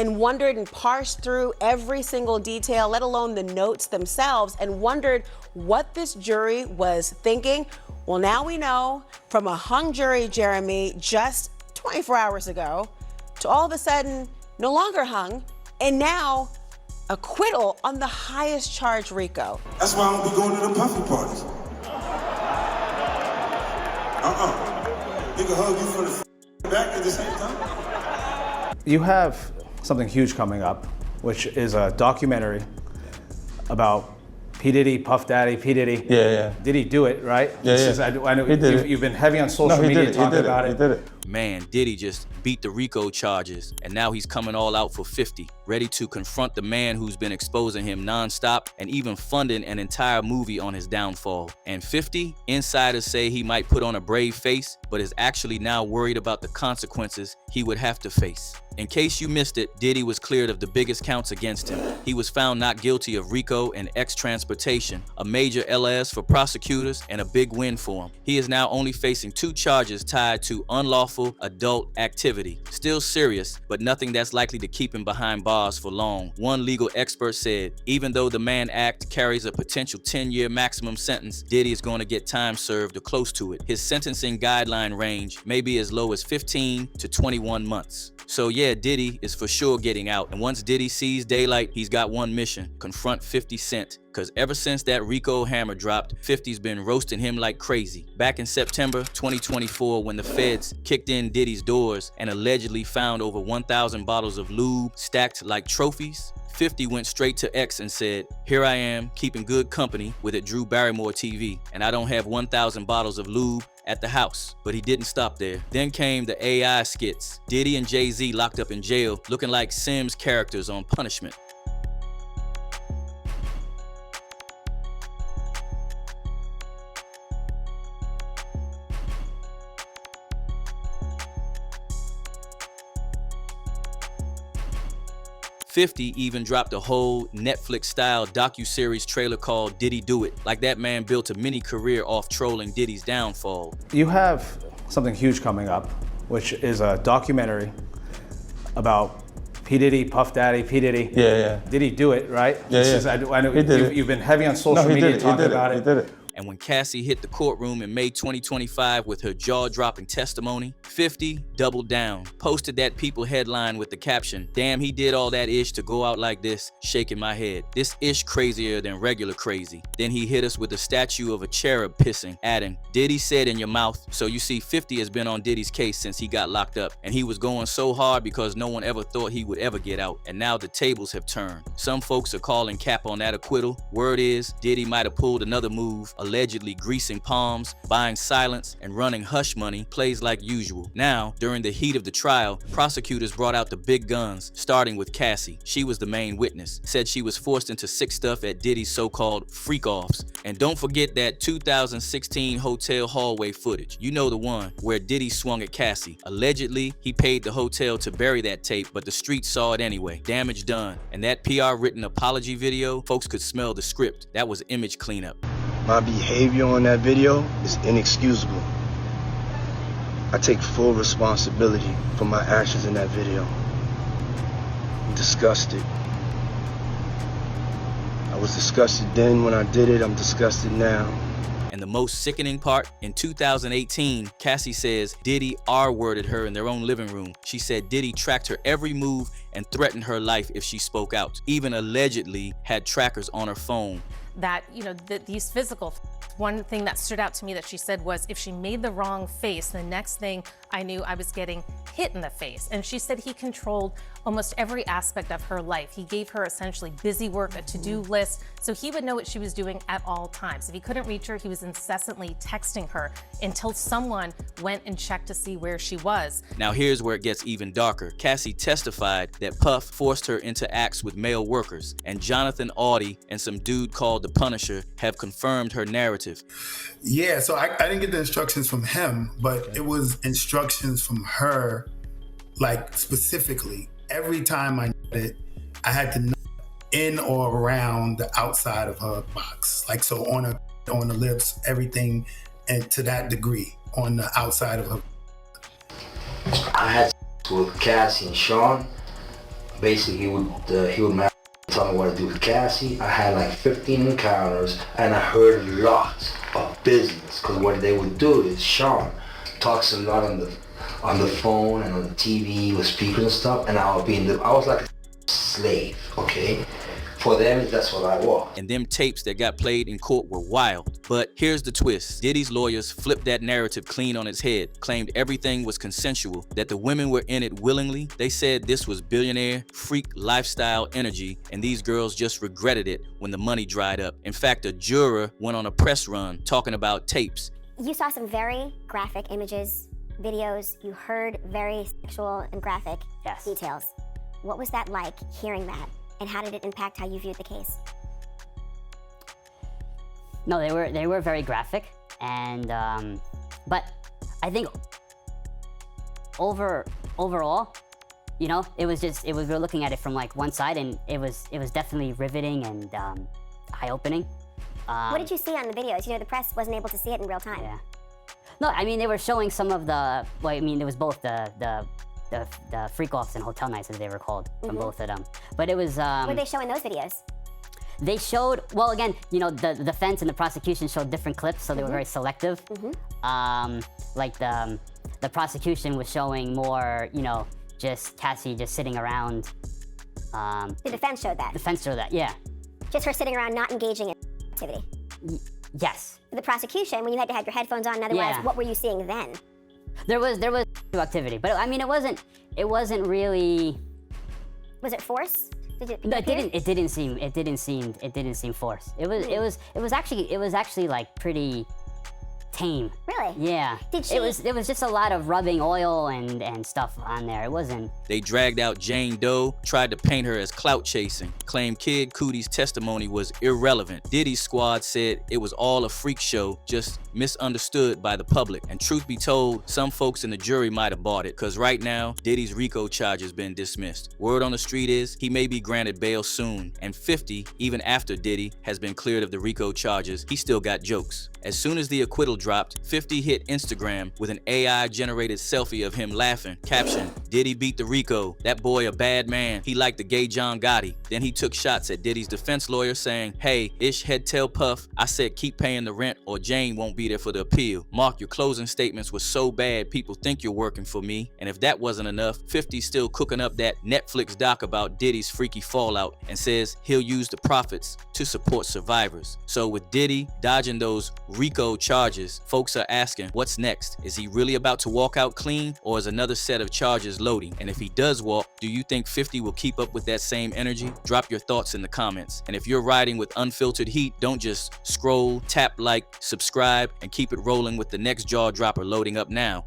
and wondered and parsed through every single detail, let alone the notes themselves, and wondered what this jury was thinking. Well, now we know from a hung jury, Jeremy, just 24 hours ago, to all of a sudden no longer hung, and now acquittal on the highest charge, RICO. That's why I don't be going to the puffy parties. He can hug you from the back at the same time. You have something huge coming up, which is a documentary about P. Diddy, Puff Daddy, P. Diddy. Yeah. Did he do it, right? Yeah. I know you've been heavy on social media talking about it. He did it. Man, Diddy just beat the RICO charges, and now he's coming all out for 50, ready to confront the man who's been exposing him nonstop and even funding an entire movie on his downfall. And 50, insiders say he might put on a brave face, but is actually now worried about the consequences he would have to face. In case you missed it, Diddy was cleared of the biggest counts against him. He was found not guilty of RICO and X-transportation, a major LS for prosecutors and a big win for him. He is now only facing 2 charges tied to unlawful adult activity. Still serious, but nothing that's likely to keep him behind bars for long. One legal expert said, even though the Mann Act carries a potential 10-year maximum sentence, Diddy is going to get time served or close to it. His sentencing guideline range may be as low as 15 to 21 months. So yeah, Diddy is for sure getting out. And once Diddy sees daylight, he's got one mission: confront 50 Cent. Cause ever since that RICO hammer dropped, 50's been roasting him like crazy. Back in September 2024, when the feds kicked in Diddy's doors and allegedly found over 1,000 bottles of lube stacked like trophies, 50 went straight to X and said, "Here I am, keeping good company with it Drew Barrymore TV, and I don't have 1,000 bottles of lube at the house." But he didn't stop there. Then came the AI skits. Diddy and Jay-Z locked up in jail, looking like Sims characters on punishment. $50 even dropped a whole Netflix-style docu-series trailer called Diddy Do It. Like that man built a mini career off trolling Diddy's downfall. You have something huge coming up, which is a documentary about P. Diddy, Puff Daddy, P. Diddy. Yeah. Did he do it, right? I know you've been heavy on social media talking about it. He did it. And when Cassie hit the courtroom in May 2025 with her jaw-dropping testimony, 50 doubled down, posted that People headline with the caption, "Damn, he did all that ish to go out like this, shaking my head. This ish crazier than regular crazy." Then he hit us with a statue of a cherub pissing, adding, "Diddy said in your mouth." So you see, 50 has been on Diddy's case since he got locked up, and he was going so hard because no one ever thought he would ever get out, and now the tables have turned. Some folks are calling cap on that acquittal. Word is, Diddy might have pulled another move, allegedly greasing palms, buying silence, and running hush money plays like usual. Now, during the heat of the trial, prosecutors brought out the big guns, starting with Cassie. She was the main witness, said she was forced into sick stuff at Diddy's so-called freak-offs. And don't forget that 2016 hotel hallway footage. You know the one where Diddy swung at Cassie. Allegedly, he paid the hotel to bury that tape, but the streets saw it anyway. Damage done. And that PR-written apology video, folks could smell the script. That was image cleanup. My behavior on that video is inexcusable. I take full responsibility for my actions in that video. I'm disgusted. I was disgusted then when I did it, I'm disgusted now. And the most sickening part, in 2018, Cassie says Diddy R-worded her in their own living room. She said Diddy tracked her every move and threatened her life if she spoke out. Even allegedly had trackers on her phone. That, these physical, one thing that stood out to me that she said was, if she made the wrong face, the next thing I knew I was getting hit in the face. And she said he controlled almost every aspect of her life. He gave her essentially busy work, a to-do list, so he would know what she was doing at all times. If he couldn't reach her, he was incessantly texting her until someone went and checked to see where she was. Now here's where it gets even darker. Cassie testified that Puff forced her into acts with male workers, and Jonathan Audie and some dude called the Punisher have confirmed her narrative. Yeah, so I didn't get the instructions from him, but it was instructions from her, like specifically. Every time I did it, I had to know in or around the outside of her box. Like, so on the lips, everything, and to that degree, on the outside of her. I had with Cassie and Sean. Basically, he would tell me what to do with Cassie. I had like 15 encounters, and I heard lots of business. Cause what they would do is Sean talks a lot on the phone and on the TV with speakers and stuff, and I was like a slave, okay? For them, that's what I was. And them tapes that got played in court were wild. But here's the twist. Diddy's lawyers flipped that narrative clean on its head, claimed everything was consensual, that the women were in it willingly. They said this was billionaire, freak lifestyle energy, and these girls just regretted it when the money dried up. In fact, a juror went on a press run talking about tapes. You saw some very graphic images, videos. You heard very sexual and graphic details. What was that like, hearing that? And how did it impact how you viewed the case? No, they were very graphic, and but I think overall, you know, we were looking at it from like one side, and it was definitely riveting and eye-opening. What did you see on the videos? You know, the press wasn't able to see it in real time. Yeah. No, I mean, they were showing some of the. Well, I mean, it was both the freak-offs and hotel nights, as they were called, from both of them. But it was... what did they show in those videos? They showed, well, again, you know, the defense and the prosecution showed different clips, so they were very selective. Like the prosecution was showing more, you know, just Cassie just sitting around. The defense showed that? The defense showed that, yeah. Just her sitting around not engaging in activity? Yes. For the prosecution, when you had to have your headphones on and otherwise, what were you seeing then? There was activity, but I mean, it wasn't really. Was it force? No, it didn't seem forced. It was actually like pretty tame. Really? Yeah. Did she? It was just a lot of rubbing oil and stuff on there. It wasn't. They dragged out Jane Doe, tried to paint her as clout chasing, claimed Kid Cudi's testimony was irrelevant. Diddy's squad said it was all a freak show, just misunderstood by the public. And truth be told, some folks in the jury might have bought it, cause right now, Diddy's RICO charge has been dismissed. Word on the street is he may be granted bail soon, and 50, even after Diddy has been cleared of the RICO charges, he still got jokes. As soon as the acquittal dropped, 50 hit Instagram with an AI-generated selfie of him laughing. Caption, Diddy beat the RICO. That boy a bad man. He liked the gay John Gotti. Then he took shots at Diddy's defense lawyer saying, hey, ish head tail puff, I said keep paying the rent or Jane won't be there for the appeal. Mark, your closing statements were so bad people think you're working for me. And if that wasn't enough, 50's still cooking up that Netflix doc about Diddy's freaky fallout and says he'll use the profits to support survivors. So with Diddy dodging those RICO charges, folks are asking, what's next? Is he really about to walk out clean, or is another set of charges loading? And if he does walk, do you think 50 will keep up with that same energy? Drop your thoughts in the comments. And if you're riding with unfiltered heat, don't just scroll, tap like, subscribe, and keep it rolling with the next jaw dropper loading up now.